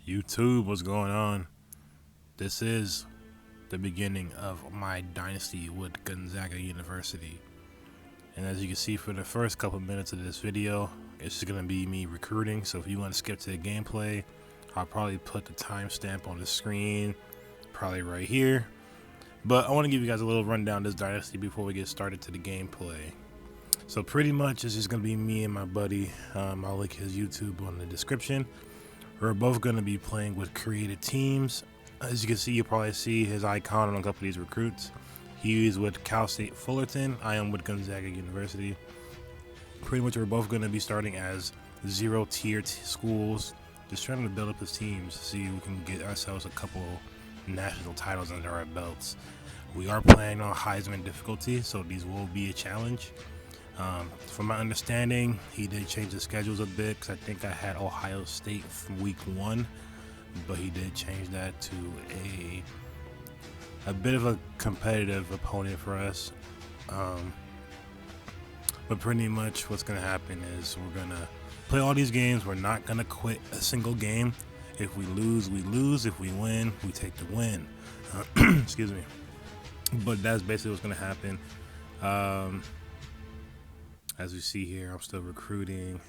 YouTube, what's going on? This is the beginning of my dynasty with Gonzaga University. And as you can see for the first couple minutes of this video, it's just going to be me recruiting. So if you want to skip to the gameplay, I'll probably put the timestamp on the screen, probably right here. But I want to give you guys a little rundown of this dynasty before we get started to the gameplay. So pretty much it's just going to be me and my buddy. I'll link his YouTube on the description. We're both going to be playing with created teams. As you can see, you'll probably see his icon on a couple of these recruits. He is with Cal State Fullerton. I am with Gonzaga University. Pretty much we're both going to be starting as zero-tier schools, just trying to build up his teams, see if we can get ourselves a couple national titles under our belts. We are playing on Heisman difficulty, so these will be a challenge. From my understanding, he did change the schedules a bit because I think I had Ohio State from week 1, but he did change that to a bit of a competitive opponent for us. But pretty much what's going to happen is we're going to play all these games. We're not going to quit a single game. If we lose, we lose. If we win, we take the win. Excuse me. But that's basically what's going to happen. As we see here, I'm still recruiting.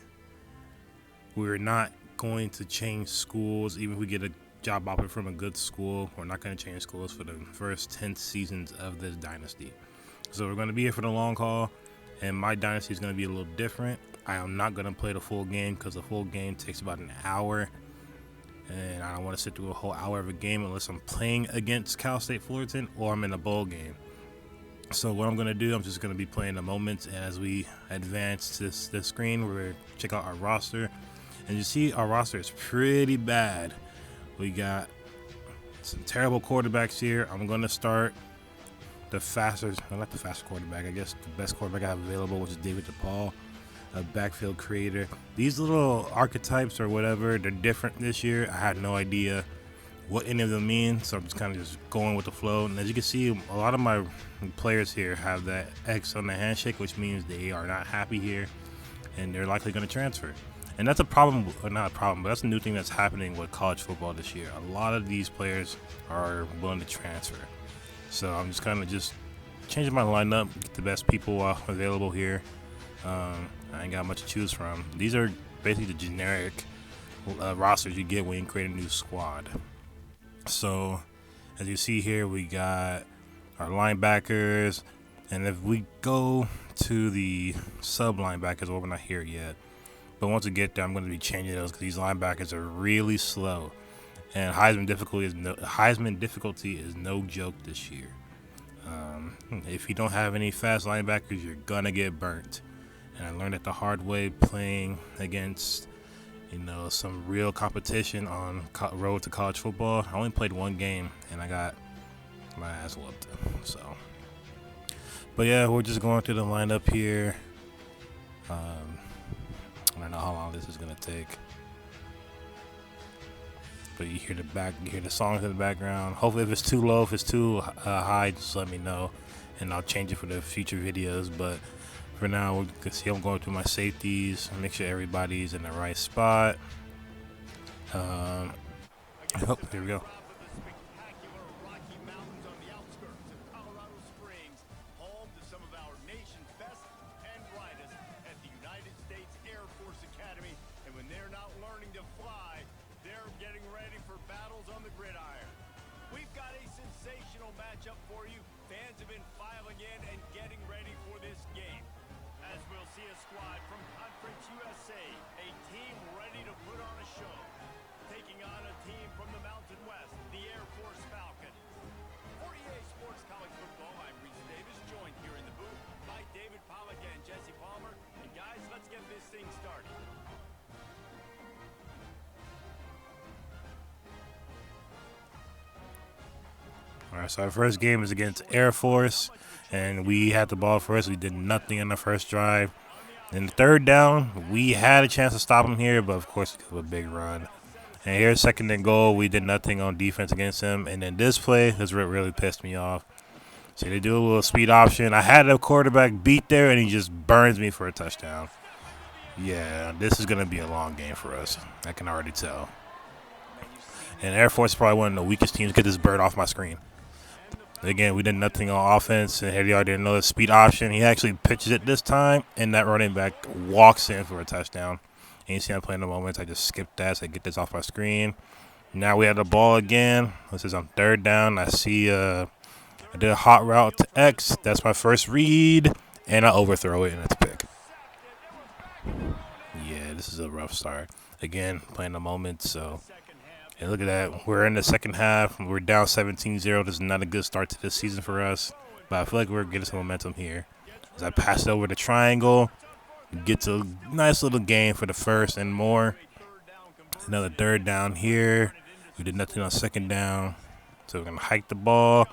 We're not going to change schools. Even if we get a job offer from a good school, we're not going to change schools for the first 10 seasons of this dynasty. So we're going to be here for the long haul, and my dynasty is going to be a little different. I am not going to play the full game because the full game takes about an hour, and I don't want to sit through a whole hour of a game unless I'm playing against Cal State Fullerton or I'm in a bowl game. So what I'm going to do, I'm just going to be playing the moments, and as we advance this screen, we're going to check out our roster. And you see our roster is pretty bad. We got some terrible quarterbacks here. I'm going to start the fastest, well, not the fastest quarterback, I guess the best quarterback I have available, which is David DePaul, a backfield creator. These little archetypes or whatever, they're different this year. I had no idea what any of them mean, so I'm just kind of just going with the flow. And as you can see, a lot of my players here have that X on the handshake, which means they are not happy here and they're likely going to transfer. And that's a problem, or not a problem, but that's a new thing that's happening with college football this year. A lot of these players are willing to transfer. So I'm just kind of just changing my lineup, get the best people available here. I ain't got much to choose from. These are basically the generic rosters you get when you create a new squad. So as you see here, we got our linebackers, and if we go to the sub linebackers, well, we're not here yet, but once we get there, I'm going to be changing those because these linebackers are really slow, and Heisman difficulty is no joke this year. If you don't have any fast linebackers, you're gonna get burnt, and I learned it the hard way playing against some real competition on road to college football. I only played one game and I got my ass whooped. So, but yeah, we're just going through the lineup here. I don't know how long this is gonna take, but you hear the songs in the background. Hopefully, if it's too low, if it's too high, just let me know, and I'll change it for the future videos. But for now, you can see I'm going through my safeties, make sure everybody's in the right spot. Here we go. All right, so our first game is against Air Force, and we had the ball first. We did nothing in the first drive. In the third down, we had a chance to stop them here, but of course, it was a big run. And here's second and goal. We did nothing on defense against him. And then this play has really pissed me off. So they do a little speed option. I had a quarterback beat there, and he just burns me for a touchdown. Yeah, this is going to be a long game for us. I can already tell. And Air Force is probably one of the weakest teams. Get this bird off my screen. Again, we did nothing on offense, and Hediard didn't know the speed option. He actually pitches it this time, and that running back walks in for a touchdown. And you see I'm playing the moments. I just skipped that, so I get this off my screen. Now we have the ball again. This is on third down. I see I did a hot route to X. That's my first read, and I overthrow it, and it's a pick. Yeah, this is a rough start. Again, playing the moment, so... And look at that. We're in the second half. We're down 17-0. This is not a good start to this season for us. But I feel like we're getting some momentum here. As I pass it over the triangle, gets a nice little gain for the first and more. Another third down here. We did nothing on second down. So we're going to hike the ball.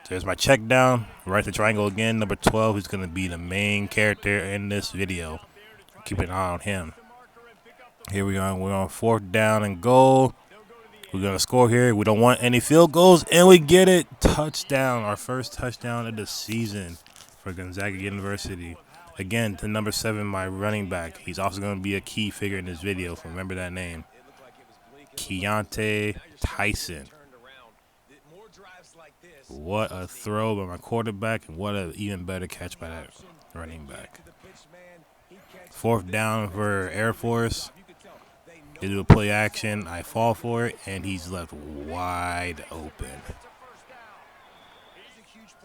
There's my check down. Right to triangle again. Number 12, who's going to be the main character in this video. Keep an eye on him. Here we are. We're on fourth down and goal. We're going to score here. We don't want any field goals, and we get it. Touchdown. Our first touchdown of the season for Gonzaga University. Again, to number 7, my running back. He's also going to be a key figure in this video. So remember that name. Keontae Tyson. What a throw by my quarterback, and what an even better catch by that running back. Fourth down for Air Force. They do a play action. I fall for it, and he's left wide open.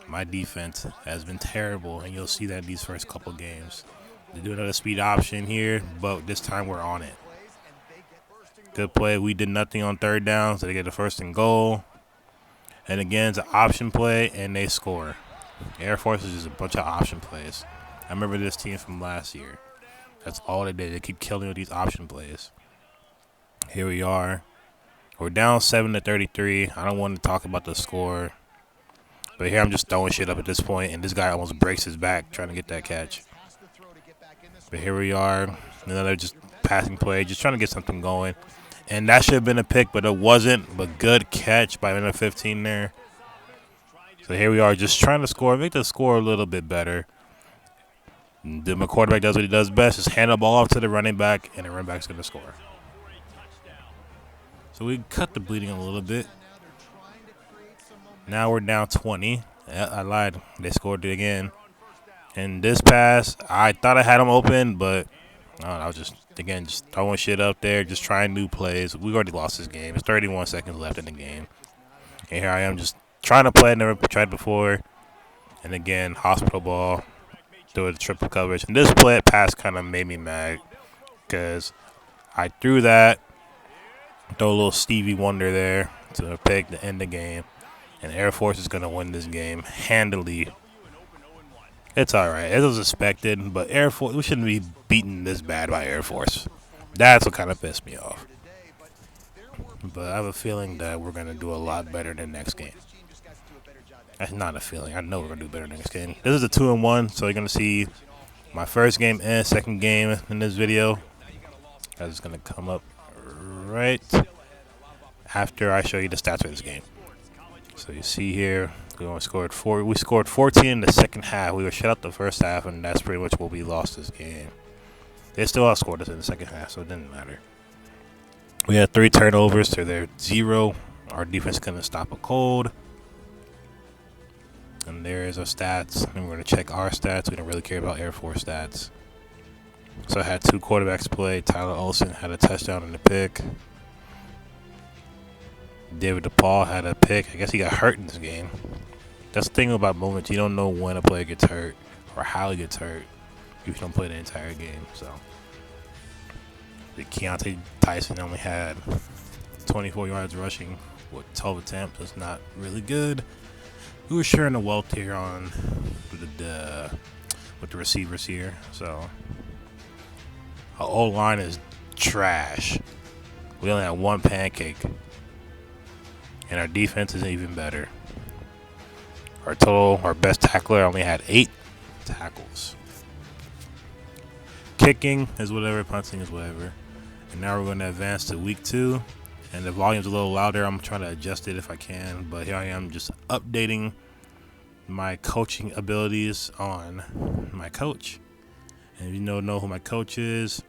My defense has been terrible, and you'll see that these first couple games. They do another speed option here, but this time we're on it. Good play. We did nothing on third down, so they get the first and goal. And again, it's an option play, and they score. Air Force is just a bunch of option plays. I remember this team from last year. That's all they did. They keep killing with these option plays. Here we are. We're down 7-33. I don't want to talk about the score. But here I'm just throwing shit up at this point, and this guy almost breaks his back trying to get that catch. But here we are. Another just passing play, just trying to get something going. And that should have been a pick, but it wasn't. But good catch by number 15 there. So here we are just trying to score, make the score a little bit better. My quarterback does what he does best, just hand the ball off to the running back, and the running back's going to score. So we cut the bleeding a little bit. Now we're down 20. I lied. They scored it again. And this pass, I thought I had him open, but I was just throwing shit up there, just trying new plays. We already lost this game. It's 31 seconds left in the game. And here I am just trying to play. Never tried before. And again, hospital ball. Do it triple coverage. And this pass kind of made me mad because I threw that. Throw a little Stevie Wonder there to pick to end the game. And Air Force is going to win this game handily. It's all right. It was expected, but Air Force, we shouldn't be beaten this bad by Air Force. That's what kind of pissed me off. But I have a feeling that we're going to do a lot better than next game. That's not a feeling. I know we're going to do better next game. This is a 2-1, so you're going to see my first game and second game in this video. That's going to come up right after I show you the stats for this game. So you see here, we scored 14 in the second half. We were shut out the first half, and that's pretty much what we lost this game. They still outscored us in the second half, so it didn't matter. We had 3 turnovers to their 0. Our defense couldn't stop a cold. And there's our stats. And we're going to check our stats. We don't really care about Air Force stats. So I had 2 quarterbacks play. Tyler Olsen had a touchdown and a pick. David DePaul had a pick. I guess he got hurt in this game. That's the thing about moments. You don't know when a player gets hurt or how he gets hurt if you don't play the entire game. So the Keontae Tyson only had 24 yards rushing with 12 attempts. That's not really good. We were sharing the wealth here on with the receivers here. So our O-line is trash. We only have 1 pancake. And our defense is even better. Our best tackler only had 8 tackles. Kicking is whatever, punting is whatever. And now we're going to advance to week 2. And the volume's a little louder. I'm trying to adjust it if I can. But here I am just updating my coaching abilities on my coach. And if you don't know who my coach is,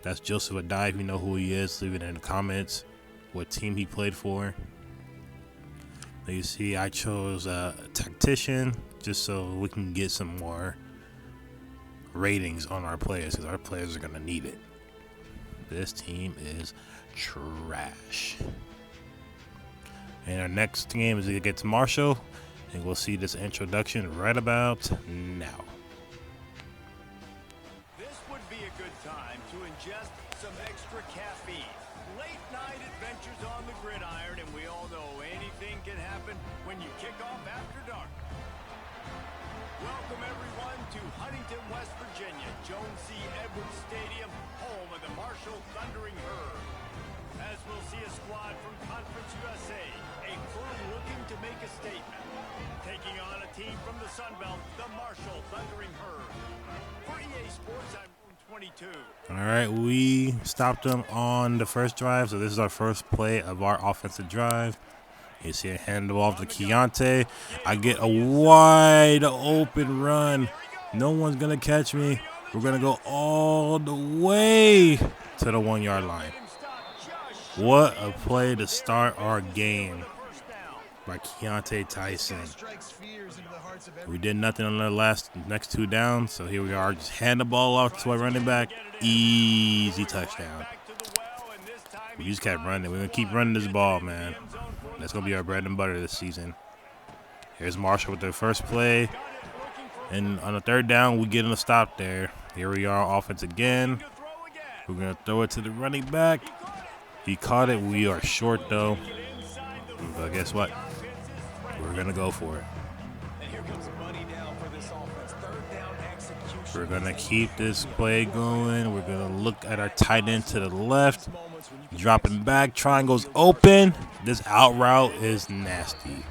that's Joseph Adai. If you know who he is, leave it in the comments. what team he played for. You see, I chose a tactician just so we can get some more ratings on our players, because our players are going to need it. This team is trash. And our next game is against Marshall, and we'll see this introduction right about now. This would be a good time to ingest some extra caffeine. Late night adventures on the gridiron, and we all know anything can happen when you kick off after dark. Welcome everyone to Huntington, West Virginia, Jones C. Edwards Stadium, home of the Marshall Thundering Herd. As we'll see a squad from Conference USA, a crew looking to make a statement. Taking on a team from the Sun Belt, the Marshall Thundering Herd. For EA Sports, I'm 22. All right, we stopped them on the first drive, so this is our first play of our offensive drive. You see a handoff off to Keontae. I get a wide open run. No one's going to catch me. We're going to go all the way to the 1 yard line. What a play to start our game by Keontae Tyson. We did nothing on the next 2 downs, so here we are. Just hand the ball off to our running back. Easy touchdown. We just kept running. We're going to keep running this ball, man. That's going to be our bread and butter this season. Here's Marshall with their first play. And on the 3rd down, we get in a stop there. Here we are, offense again. We're going to throw it to the running back. He caught it. We are short, though. But guess what? We're going to go for it. We're going to keep this play going. We're going to look at our tight end to the left. Dropping back. Triangle's open. This out route is nasty.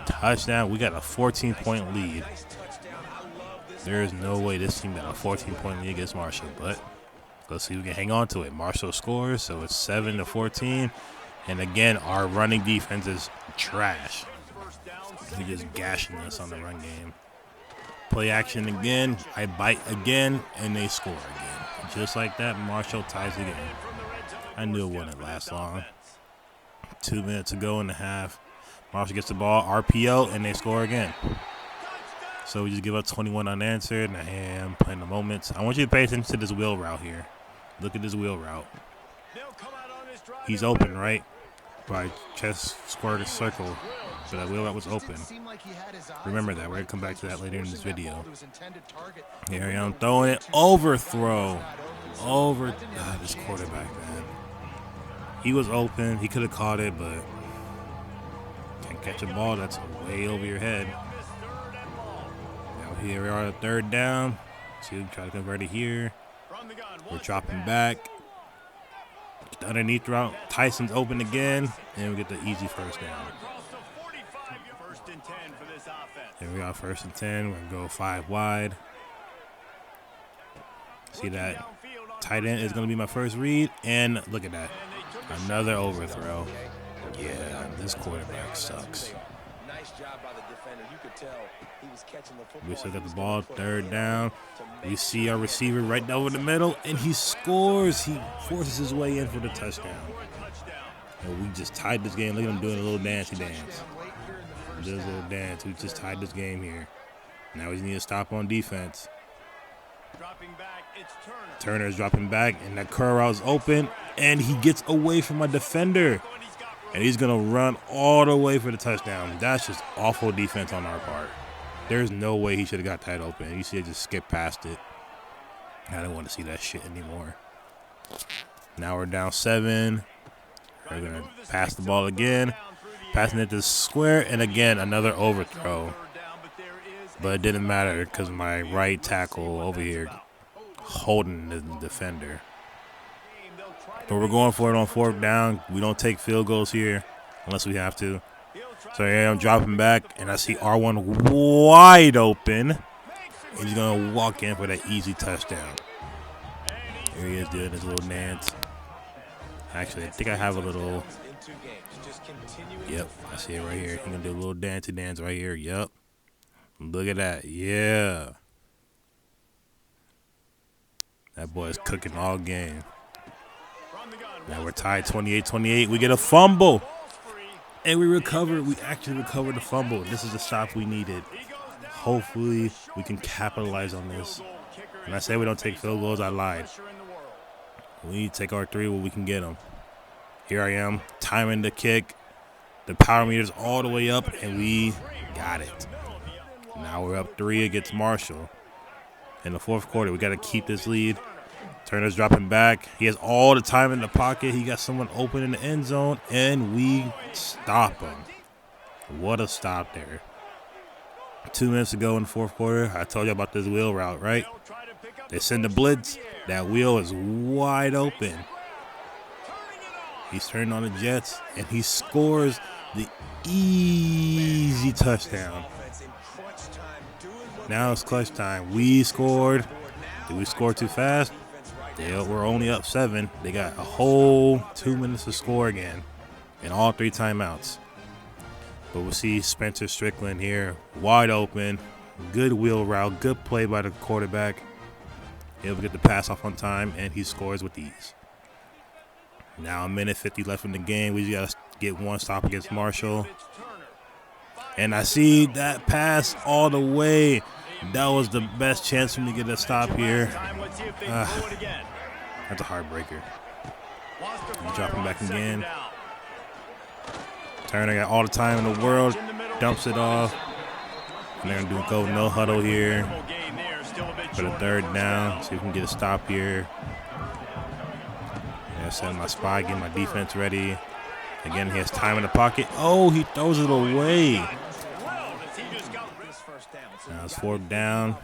Touchdown. We got a 14-point lead. There is no way this team got a 14-point lead against Marshall, but let's see if we can hang on to it. Marshall scores, so it's 7-14. And again, our running defense is trash. They're just gashing us on the run game. Play action again. I bite again, and they score again. Just like that, Marshall ties the game. I knew it wouldn't last long. 2 minutes to go in the half. Marshall gets the ball, RPO, and they score again. So we just give up 21 unanswered, and I am playing the moments. I want you to pay attention to this wheel route here. Look at this wheel route. He's open, right? By chest square to circle, but that wheel route was open. Remember that. We're going to come back to that later in this video. Here I am throwing it. Overthrow. This quarterback, man. He was open. He could have caught it, but can't catch a ball that's way over your head. Now here we are at 3rd down. See, we try to convert it here. We're dropping back. The underneath route. Tyson's open again, and we get the easy first down. Here we are, 1st and 10. We're going to go 5 wide. See that? Tight end is going to be my first read, and look at that. Another overthrow. Yeah, this quarterback sucks. We still got the ball, 3rd down. We see our receiver right over the middle, and he scores. He forces his way in for the touchdown. And we just tied this game. Look at him doing a little dancey dance. Does a little dance. We just tied this game here. Now we need to stop on defense. Turner's dropping back, and that curl route is open, and he gets away from my defender. And he's going to run all the way for the touchdown. That's just awful defense on our part. There's no way he should have got that open. You see it just skip past it. I don't want to see that shit anymore. Now we're down 7. We're going to pass the ball again. Passing it to the square, and again, another overthrow. But it didn't matter because my right tackle over here holding the defender. But we're going for it on 4th down. We don't take field goals here unless we have to. So here I'm dropping back, and I see R1 wide open. And he's going to walk in for that easy touchdown. Here he is doing his little dance. Actually, I think I have a little. Yep, I see it right here. He's going to do a little dancey dance right here. Yep. Look at that. Yeah. That boy is cooking all game. Now we're tied 28-28. We get a fumble. And we recovered. We actually recovered the fumble. This is the stop we needed. Hopefully, we can capitalize on this. When I say we don't take field goals, I lied. We need to take our 3 where we can get them. Here I am, timing the kick. The power meter's all the way up, and we got it. Now we're up 3 against Marshall. In the fourth quarter, we got to keep this lead. Turner's dropping back. He has all the time in the pocket. He got someone open in the end zone, and we stop him. What a stop there. 2 minutes ago in the fourth quarter, I told you about this wheel route, right? They send the blitz. That wheel is wide open. He's turning on the Jets, and he scores the easy touchdown. Now it's clutch time. We scored. Did we score too fast? We're only up 7. They got a whole 2 minutes to score again in all 3 timeouts. But we'll see Spencer Strickland here, wide open, good wheel route, good play by the quarterback. Able to get the pass off on time, and he scores with ease. Now a minute 50 left in the game. We just got to get 1 stop against Marshall. And I see that pass all the way. That was the best chance for me to get a stop here. That's a heartbreaker. Dropping back again. Turner got all the time in the world. Dumps it off. And they're going to go no huddle here for the 3rd down. See if we can get a stop here. Yeah, setting my spot, getting my defense ready. Again, he has time in the pocket. Oh, he throws it away. Now it's 4th down.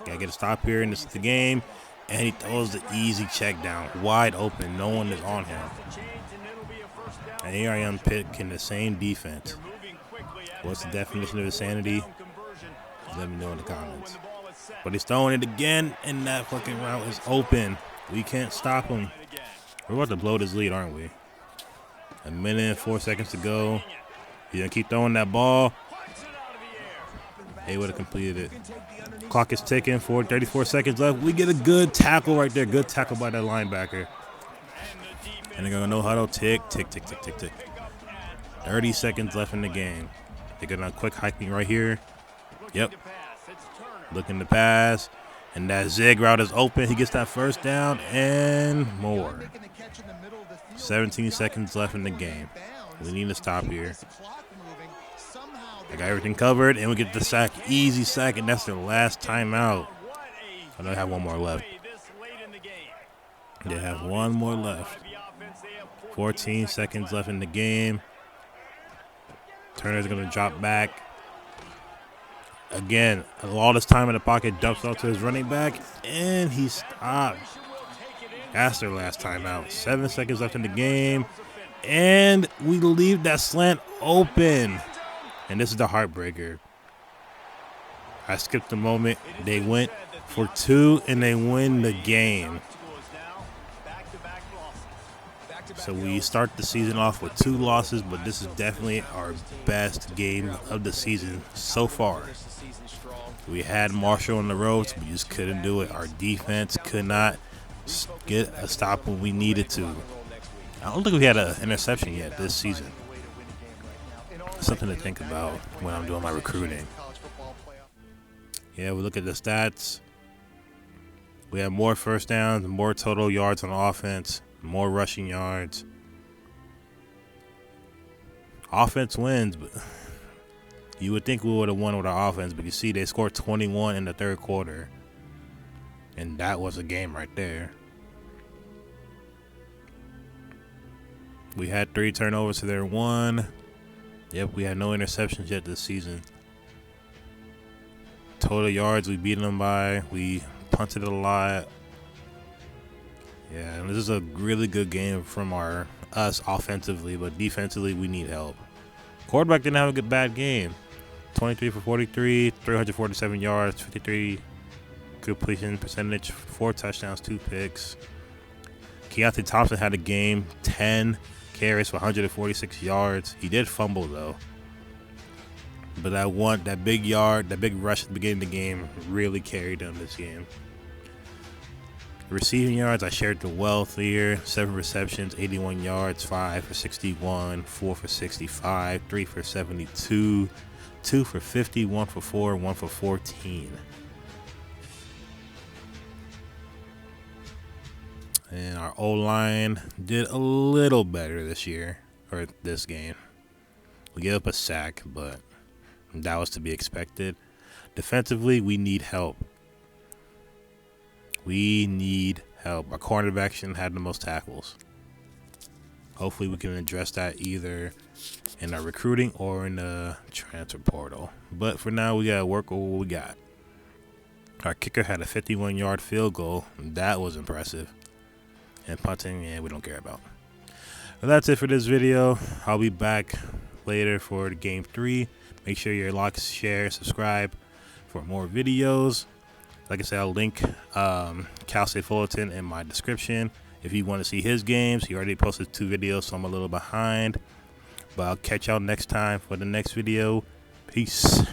Got to get a stop here, and this is the game. And he throws the easy check down. Wide open. No one is on him. And here I am picking the same defense. What's the definition of insanity? Let me know in the comments. But he's throwing it again, and that fucking route is open. We can't stop him. We're about to blow this lead, aren't we? A minute and 4 seconds to go. He's going to keep throwing that ball. He would have completed it. Clock is ticking. 34 seconds left. We get a good tackle right there. Good tackle by that linebacker. And they're going to no huddle. Tick, tick, tick, tick, tick, tick. 30 seconds left in the game. They're going to quick hiking right here. Yep. Looking to pass. And that zig route is open. He gets that 1st down and more. 17 seconds left in the game. We need to stop here. I got everything covered, and we get the sack. Easy sack, and that's their last timeout. I know they have 1 more left. They have 1 more left. 14 seconds left in the game. Turner's going to drop back. Again, all this time in the pocket, dumps off to his running back, and he stopped. That's their last timeout. 7 seconds left in the game, and we leave that slant open. And this is the heartbreaker. I skipped the moment. They went for 2, and they win the game. So we start the season off with 2 losses, but this is definitely our best game of the season so far. We had Marshall on the ropes. We just couldn't do it. Our defense could not get a stop when we needed to. I don't think we had an interception yet this season. Something to think about when I'm doing my recruiting. Yeah, we look at the stats. We have more 1st downs, more total yards on offense, more rushing yards. Offense wins, but you would think we would have won with our offense, but you see they scored 21 in the 3rd quarter. And that was a game right there. We had 3 turnovers to their 1. Yep, we had no interceptions yet this season. Total yards, we beat them by. We punted a lot. Yeah, and this is a really good game from us offensively, but defensively we need help. Quarterback didn't have a good bad game. 23 for 43, 347 yards, 53 completion percentage, 4 touchdowns, 2 picks. Keontae Thompson had a game, 10 carries for 146 yards. He did fumble though. But that big rush at the beginning of the game really carried him this game. Receiving yards, I shared the wealth here. 7 receptions, 81 yards, 5 for 61, 4 for 65, 3 for 72, 2 for 50, 1 for 4, 1 for 14. And our O-line did a little better this year, or this game. We gave up a sack, but that was to be expected. Defensively, we need help. We need help. Our cornerback shouldn't have the most tackles. Hopefully we can address that either in our recruiting or in the transfer portal. But for now, we got to work with what we got. Our kicker had a 51-yard field goal. That was impressive. And punting, we don't care about. Well, that's it for this video. I'll be back later for the game 3. Make sure you like, share, subscribe for more videos. Like I said, I'll link Cal State Fullerton in my description. If you want to see his games, he already posted 2 videos, so I'm a little behind. But I'll catch y'all next time for the next video. Peace.